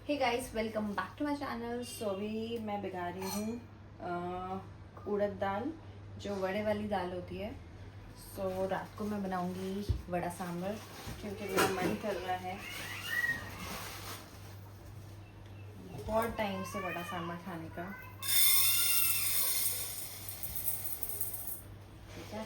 Hey guys, welcome back to my channel. So अभी मैं भिगा रही हूँ उड़द दाल, जो वड़े वाली दाल होती है। सो रात को मैं बनाऊंगी वड़ा सांभर, क्योंकि मेरा मन कर रहा है बहुत टाइम से वड़ा सांभर खाने का। ठीक है,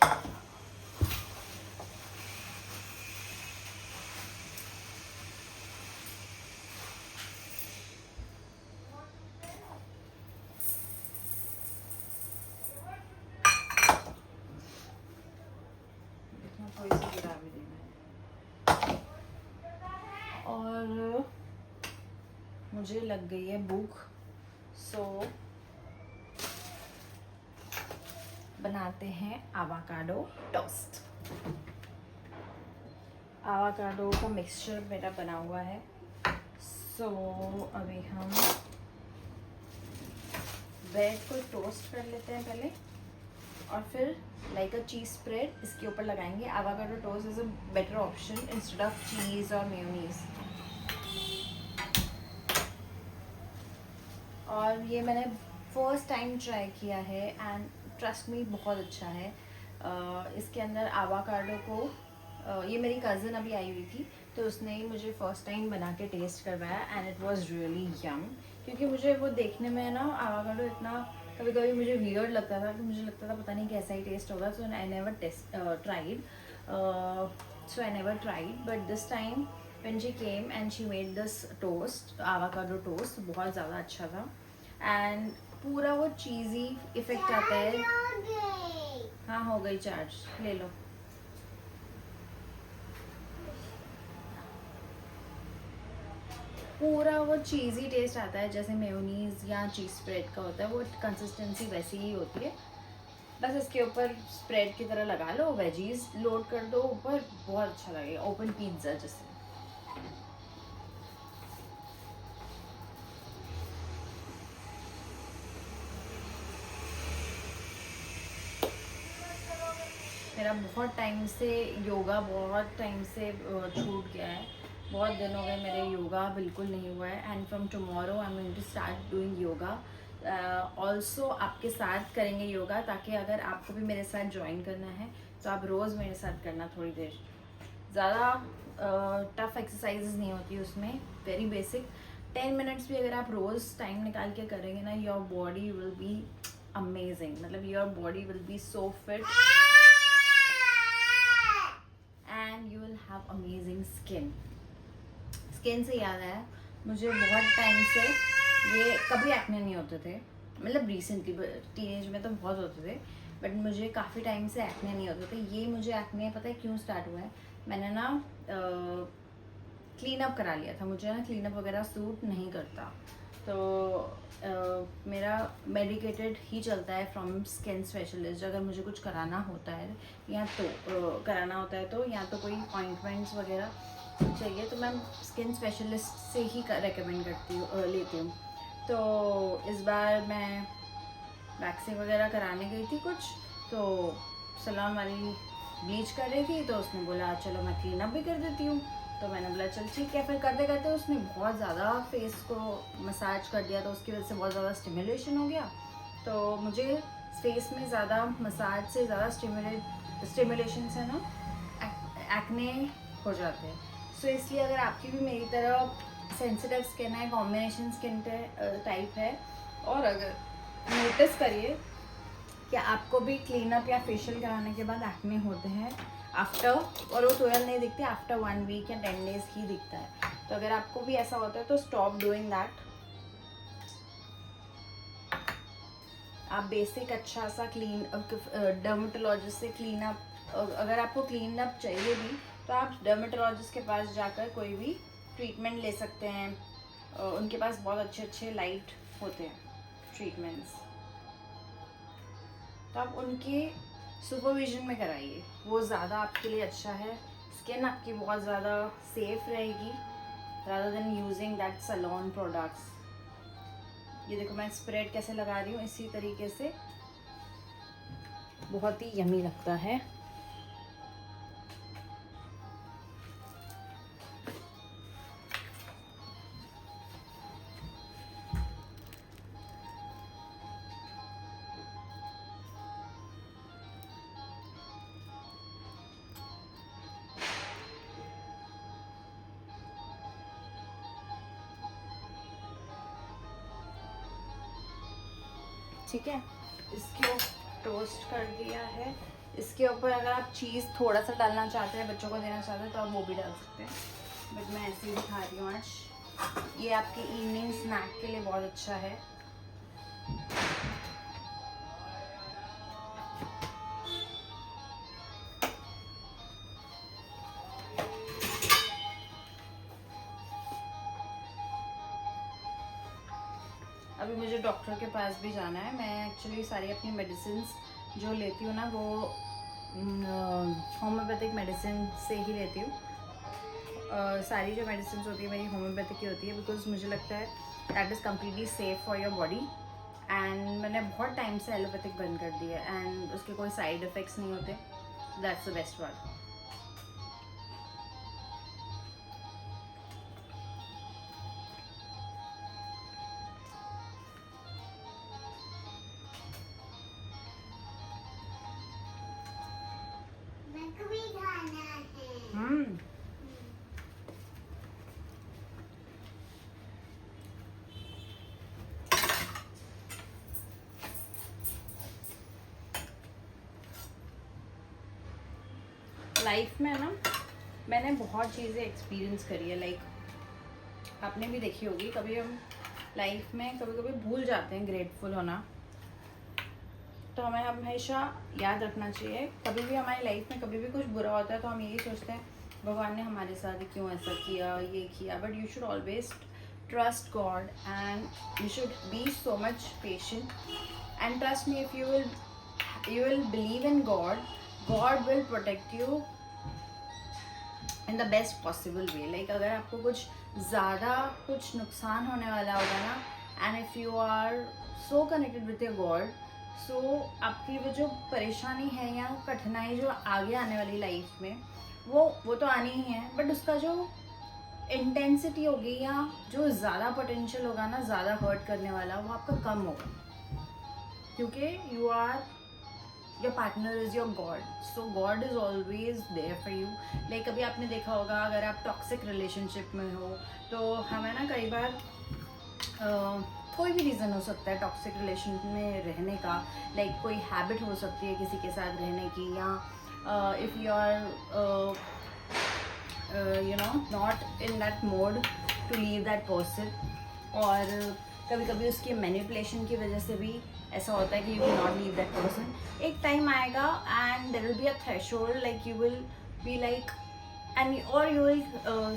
इसमें थोड़ी सी गिरा भी देना है। और मुझे लग गई है भूख, सो बनाते हैं आवाकाडो टोस्ट। आवाकाडो का मिक्सचर मेरा बना हुआ है। सो अभी हम ब्रेड को टोस्ट कर लेते हैं पहले, और फिर लाइक अ चीज़ स्प्रेड इसके ऊपर लगाएंगे। Avocado toast is a better option instead of cheese और मेयोनीज। और ये मैंने फर्स्ट टाइम ट्राई किया है एंड ट्रस्ट मी बहुत अच्छा है। इसके अंदर आवाकाडो को ये मेरी कज़न अभी आई हुई थी, तो उसने ही मुझे फ़र्स्ट टाइम बना के टेस्ट करवाया एंड इट वाज रियली यम। क्योंकि मुझे वो देखने में ना आवाकाडो इतना कभी कभी मुझे वियर्ड लगता था, कि मुझे लगता था पता नहीं कैसा ही टेस्ट होगा। So I never tried but this time when she came and she made this toast, avocado toast, बहुत ज़्यादा अच्छा था। एंड पूरा वो चीज़ी इफेक्ट आता है। हाँ, हो गई चार्ज, ले लो। पूरा वो चीज़ी टेस्ट आता है, जैसे मेयोनीज या चीज़ स्प्रेड का होता है, वो कंसिस्टेंसी वैसी ही होती है। बस इसके ऊपर स्प्रेड की तरह लगा लो, वेजीज लोड कर दो ऊपर, बहुत अच्छा लगेगा, ओपन पिज्ज़ा जैसे। मेरा बहुत टाइम से योगा बहुत टाइम से छूट गया है। बहुत दिन हो गए मेरे योगा बिल्कुल नहीं हुआ है। And from tomorrow I am going to start doing yoga. Also आपके साथ करेंगे योगा, ताकि अगर आपको भी मेरे साथ ज्वाइन करना है तो आप रोज़ मेरे साथ करना थोड़ी देर। ज़्यादा टफ एक्सरसाइजेज नहीं होती उसमें, वेरी बेसिक। 10 मिनट्स भी अगर आप रोज़ टाइम निकाल के करेंगे ना, your body will be amazing. मतलब your body will be so fit and you will have amazing skin. Skin से याद आया, मुझे बहुत टाइम से ये कभी एक्ने नहीं होते थे। मतलब रिसेंटली टीनेज में तो बहुत होते थे, बट मुझे काफ़ी टाइम से एक्ने नहीं होते थे। ये मुझे एक्ने पता है क्यों स्टार्ट हुआ है। मैंने ना क्लीन अप करा लिया था। मुझे ना क्लीन अप वगैरह सूट नहीं करता, तो मेरा मेडिकेटेड ही चलता है फ्रॉम स्किन स्पेशलिस्ट। अगर मुझे कुछ कराना होता है या तो या तो कोई ऑइंटमेंट्स वगैरह चाहिए, तो मैं स्किन स्पेशलिस्ट से ही रेकमेंड करती हूँ, लेती हूँ। तो इस बार मैं वैक्सिंग वगैरह कराने गई थी कुछ, तो सैलून वाली ब्लीच कर रही थी, तो उसने बोला चलो मैं क्लीन अप भी कर देती हूँ। तो मैंने बोला चल ठीक है। फिर करते करते उसने बहुत ज़्यादा फेस को मसाज कर दिया, तो उसकी वजह से बहुत ज़्यादा स्टिमुलेशन हो गया। तो मुझे फेस में ज़्यादा मसाज से ज़्यादा स्टिमुलेशन से ना एक्ने हो जाते हैं। सो इसलिए अगर आपकी भी मेरी तरह सेंसिटिव स्किन है, कॉम्बिनेशन स्किन टाइप है, और अगर नोटिस करिए कि आपको भी क्लीन अप या फेशियल कराने के बाद एक्ने होते हैं आफ्टर, और वो तुरंत नहीं दिखते, आफ्टर 1 वीक या 10 डेज ही दिखता है। तो अगर आपको भी ऐसा होता है तो स्टॉप डूइंग दैट। आप बेसिक अच्छा सा क्लीन डर्मेटोलॉजिस्ट से क्लीन अप, अगर आपको क्लीन अप चाहिए भी तो आप डर्मेटोलॉजिस्ट के पास जाकर कोई भी ट्रीटमेंट ले सकते हैं। उनके पास बहुत अच्छे अच्छे लाइट होते हैं ट्रीटमेंट्स, तो आप उनके सुपरविजन में कराइए, वो ज़्यादा आपके लिए अच्छा है। स्किन आपकी बहुत ज़्यादा सेफ रहेगी rather than using that salon products। ये देखो मैं स्प्रेड कैसे लगा रही हूँ, इसी तरीके से बहुत ही यमी लगता है। ठीक है, इसको टोस्ट कर दिया है। इसके ऊपर अगर आप चीज़ थोड़ा सा डालना चाहते हैं, बच्चों को देना चाहते हैं, तो आप वो भी डाल सकते हैं, बट मैं ऐसे ही दिखा रही हूँ आज। ये आपके इवनिंग स्नैक के लिए बहुत अच्छा है। अभी मुझे डॉक्टर के पास भी जाना है। मैं एक्चुअली सारी अपनी मेडिसिन्स जो लेती हूँ ना, वो होम्योपैथिक मेडिसिन से ही लेती हूँ। सारी जो मेडिसिन होती है मेरी होम्योपैथिक की होती है, बिकॉज मुझे लगता है that is completely safe for your body. And मैंने बहुत टाइम से एलोपैथिक बंद कर दिया एंड उसके कोई साइड इफ़ेक्ट्स नहीं होते। That's the best part. Life में ना मैंने बहुत चीज़ें एक्सपीरियंस करी है। लाइक आपने भी देखी होगी, कभी हम लाइफ में कभी कभी भूल जाते हैं ग्रेटफुल होना। तो हमें हमेशा याद रखना चाहिए, कभी भी हमारी लाइफ में कभी भी कुछ बुरा होता है तो हम यही सोचते हैं भगवान ने हमारे साथ क्यों ऐसा किया, ये किया। But you should always trust God and you should be so much patient and trust me, if you will believe in God will protect you in the best possible way. Like अगर आपको कुछ ज़्यादा कुछ नुकसान होने वाला होगा ना, and if you are so connected with your God, so आपकी वो जो परेशानी है या कठिनाई जो आगे आने वाली लाइफ में वो तो आनी ही है, बट उसका जो इंटेंसिटी होगी या जो ज़्यादा पोटेंशियल होगा ना, ज़्यादा हर्ट करने वाला, वो आपका कम होगा, क्योंकि you are your partner is your God. So God is always there for you. Like अभी आपने देखा होगा, अगर आप टॉक्सिक रिलेशनशिप में हो तो हमें ना कई बार कोई भी रीज़न हो सकता है टॉक्सिक रिलेशन में रहने का। लाइक कोई हैबिट हो सकती है किसी के साथ रहने की, या if you are you know not in that mode to leave that person. और कभी कभी उसकी मैनिपुलेशन की वजह से भी ऐसा होता है कि you can not leave that person. एक टाइम आएगा and there will be a threshold, like you will be like and और यू विल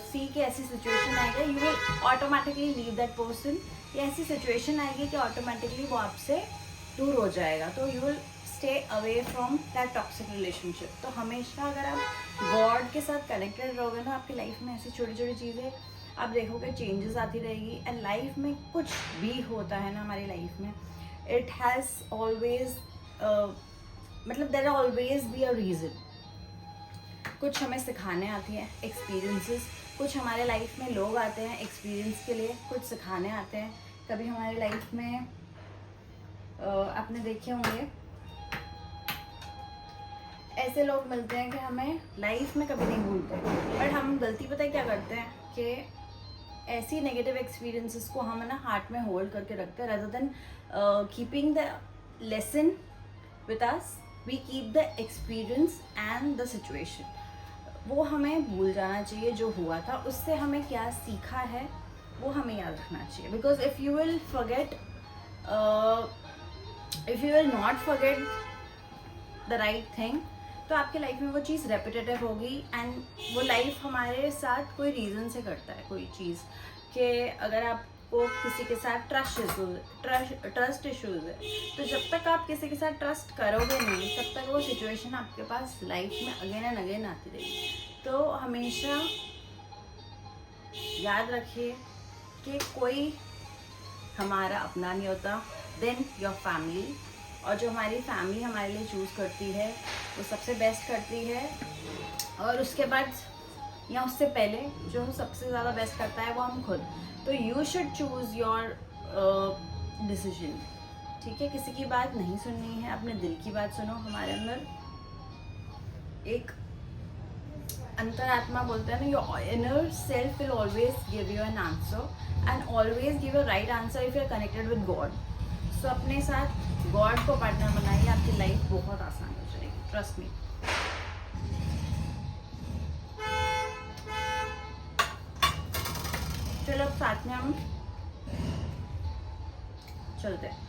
सी कि ऐसी सिचुएशन आएगा, you will automatically leave that person, या ऐसी सिचुएशन आएगी कि ऑटोमेटिकली वो आपसे दूर हो जाएगा। तो you will stay away from that toxic relationship. तो हमेशा अगर आप गॉड के साथ कनेक्टेड रहोगे ना, आपकी लाइफ में ऐसी छोटी छोटी चीज़ें आप देखोगे चेंजेस आती रहेगी। एंड लाइफ में कुछ भी होता है ना हमारी लाइफ में, इट हैज़ ऑलवेज मतलब there always be a reason. कुछ हमें सिखाने आती है एक्सपीरियंसेस, कुछ हमारे लाइफ में लोग आते हैं एक्सपीरियंस के लिए, कुछ सिखाने आते हैं। कभी हमारी लाइफ में आपने देखे होंगे ऐसे लोग मिलते हैं कि हमें लाइफ में कभी नहीं भूलते, बट हम गलती पता है क्या करते हैं कि ऐसी नेगेटिव एक्सपीरियंसेस को हम ना हार्ट में होल्ड करके रखते हैं, rather than keeping the lesson with us, we keep the experience and the situation. वो हमें भूल जाना चाहिए जो हुआ था, उससे हमें क्या सीखा है वो हमें याद रखना चाहिए। Because if you will forget, if you will not forget the right thing, तो आपकी लाइफ में वो चीज़ रेपिटेटिव होगी। एंड वो लाइफ हमारे साथ कोई रीज़न से करता है कोई चीज़, कि अगर आपको किसी के साथ ट्रस्ट इश्यूज़ है, तो जब तक आप किसी के साथ ट्रस्ट करोगे नहीं, तब तक वो सिचुएशन आपके पास लाइफ में अगेन एंड अगेन आती रहेगी। तो हमेशा याद रखिए कि कोई हमारा अपना नहीं होता देन योर फैमिली, और जो हमारी फैमिली हमारे लिए चूज़ करती है वो सबसे बेस्ट करती है, और उसके बाद या उससे पहले जो सबसे ज़्यादा बेस्ट करता है वो हम खुद। तो you should choose your decision, ठीक है? किसी की बात नहीं सुननी है, अपने दिल की बात सुनो। हमारे अंदर एक अंतरात्मा बोलते हैं ना, your inner self will always give you an answer and always give a right answer if you are connected with God. So अपने साथ गॉड को पार्टनर बनाइए, आपकी लाइफ बहुत आसान हो जाएगी, ट्रस्ट मी। चलो अब साथ में हम चलते हैं।